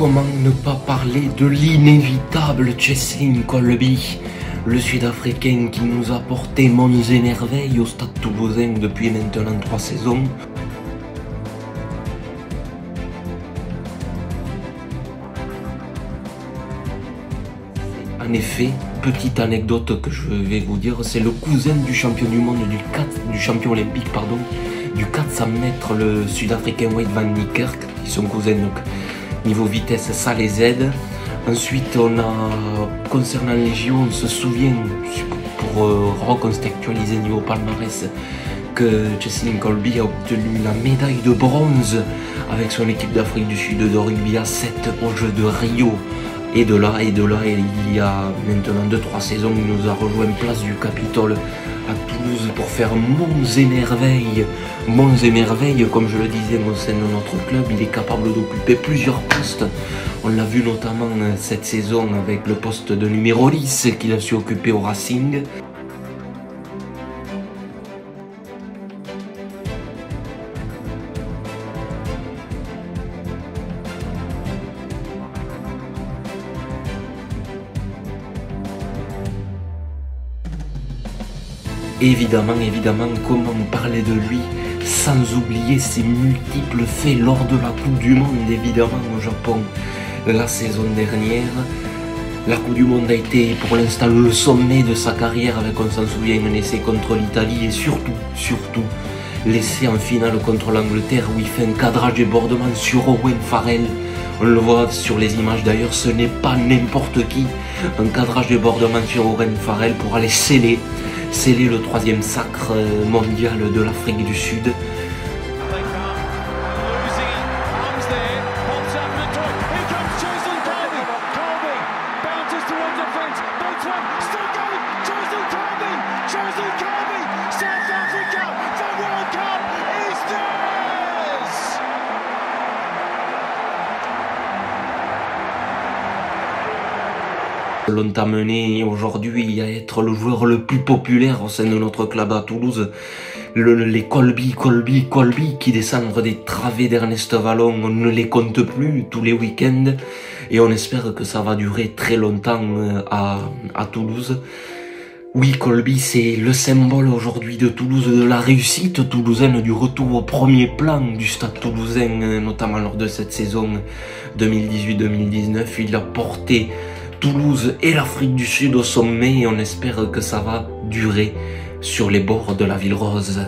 comment ne pas parler de l'inévitable Cheslin Kolbe, le Sud-Africain qui nous a porté monts et merveilles au Stade Toulousain depuis maintenant 3 saisons. En effet, petite anecdote que je vais vous dire, c'est le cousin du champion du monde, du champion olympique, pardon, du 400 mètres, le Sud-Africain Wade van Niekerk, qui sont cousins, donc niveau vitesse, ça les aide. Ensuite, on a, concernant les JO, on se souvient, pour recontextualiser niveau palmarès, que Cheslin Kolbe a obtenu la médaille de bronze avec son équipe d'Afrique du Sud de rugby à 7 aux Jeux de Rio. Et de là, il y a maintenant 2-3 saisons, il nous a rejoint place du Capitole à Toulouse pour faire monts et merveilles. Monts et merveilles, comme je le disais au sein de notre club, il est capable d'occuper plusieurs postes. On l'a vu notamment cette saison avec le poste de numéro 10 qu'il a su occuper au Racing. Évidemment, comment parler de lui sans oublier ses multiples faits lors de la Coupe du Monde, évidemment, au Japon. La saison dernière, la Coupe du Monde a été pour l'instant le sommet de sa carrière avec, on s'en souvient, un essai contre l'Italie et surtout, l'essai en finale contre l'Angleterre où il fait un cadrage débordement sur Owen Farrell. On le voit sur les images d'ailleurs, ce n'est pas n'importe qui. Un cadrage débordement sur Owen Farrell pour aller sceller le 3e sacre mondial de l'Afrique du Sud. L'ont amené aujourd'hui à être le joueur le plus populaire au sein de notre club à Toulouse. Les Kolbe qui descendent des travées d'Ernest Vallon, on ne les compte plus tous les week-ends et on espère que ça va durer très longtemps à Toulouse. Oui, Kolbe, c'est le symbole aujourd'hui de Toulouse, de la réussite toulousaine, du retour au premier plan du Stade Toulousain, notamment lors de cette saison 2018-2019. Il a porté Toulouse et l'Afrique du Sud au sommet et on espère que ça va durer sur les bords de la Ville Rose.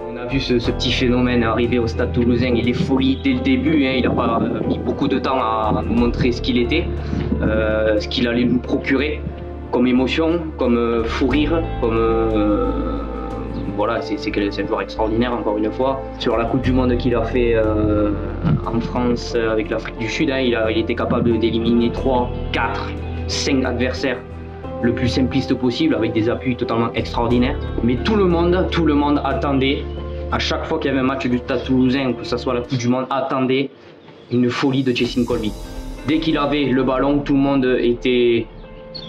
On a vu ce petit phénomène arriver au Stade Toulousain et les folies dès le début. Il n'a pas mis beaucoup de temps à nous montrer ce qu'il était, ce qu'il allait nous procurer comme émotion, comme fou rire, comme voilà, c'est un joueur extraordinaire encore une fois. Sur la Coupe du Monde qu'il a fait en France avec l'Afrique du Sud, il était capable d'éliminer 3, 4, 5 adversaires le plus simpliste possible avec des appuis totalement extraordinaires. Mais tout le monde attendait, à chaque fois qu'il y avait un match du Stade Toulousain, que ce soit la Coupe du Monde, attendait une folie de Cheslin Kolbe. Dès qu'il avait le ballon, tout le monde était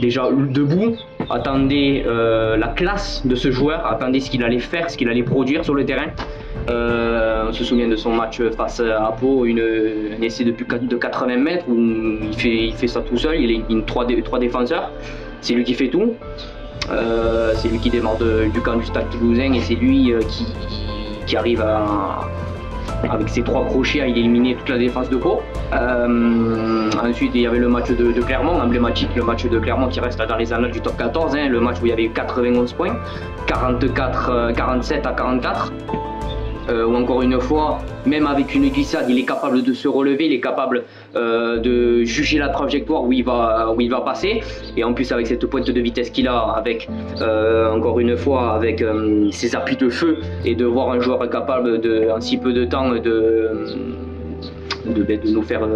déjà debout, attendait la classe de ce joueur, attendait ce qu'il allait faire, ce qu'il allait produire sur le terrain. On se souvient de son match face à Pau, un essai de 80 mètres où il fait ça tout seul, il élimine 3 défenseurs. C'est lui qui fait tout, c'est lui qui démarre du camp du Stade Toulousain et c'est lui qui arrive avec ses 3 crochets à éliminer toute la défense de Pau. Ensuite il y avait le match de Clermont, emblématique, le match de Clermont qui reste dans les annales du top 14, le match où il y avait eu 91 points, 47 à 44. Ou encore une fois, même avec une glissade, il est capable de se relever, il est capable de juger la trajectoire où il va passer. Et en plus avec cette pointe de vitesse qu'il a, avec encore une fois avec ses appuis de feu, et de voir un joueur capable en si peu de temps de nous faire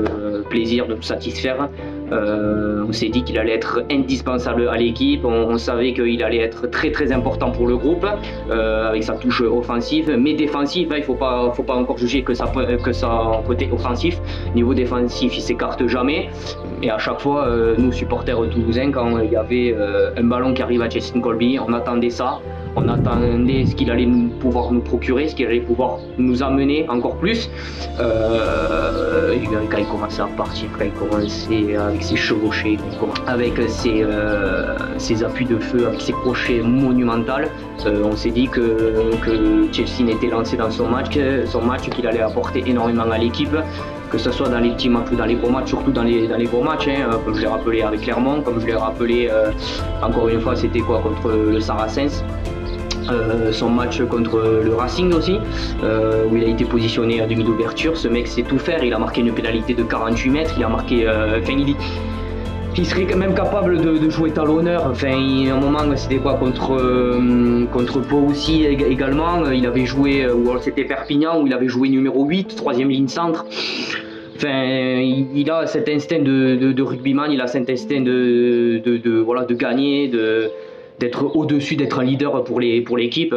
plaisir, de nous satisfaire, On s'est dit qu'il allait être indispensable à l'équipe, on savait qu'il allait être très très important pour le groupe, avec sa touche offensive, mais défensive, il ne faut pas encore juger que ça côté offensif. Niveau défensif, il s'écarte jamais. Et à chaque fois, nous supporters toulousains, quand il y avait un ballon qui arrive à Justin Kolbe, on attendait ça. On attendait ce qu'il allait pouvoir nous procurer, ce qu'il allait pouvoir nous amener encore plus. Et quand il commençait à partir, quand il commençait avec ses chevauchés, avec ses appuis de feu, avec ses crochets monumentaux, on s'est dit que Chelsea était lancé dans son match, qu'il allait apporter énormément à l'équipe, que ce soit dans les petits matchs ou dans les gros matchs, surtout dans les gros matchs, comme je l'ai rappelé avec Clermont, comme je l'ai rappelé encore une fois, c'était contre le Saracens. Son match contre le Racing aussi, où il a été positionné à demi d'ouverture. Ce mec sait tout faire, il a marqué une pénalité de 48 mètres, il a marqué, il serait quand même capable de jouer talonneur. À un moment, c'était contre Pau aussi également, il avait joué, ou alors c'était Perpignan, où il avait joué numéro 8, troisième ligne centre. Il a cet instinct de rugbyman, il a cet instinct de gagner, d'être au-dessus, d'être un leader pour l'équipe.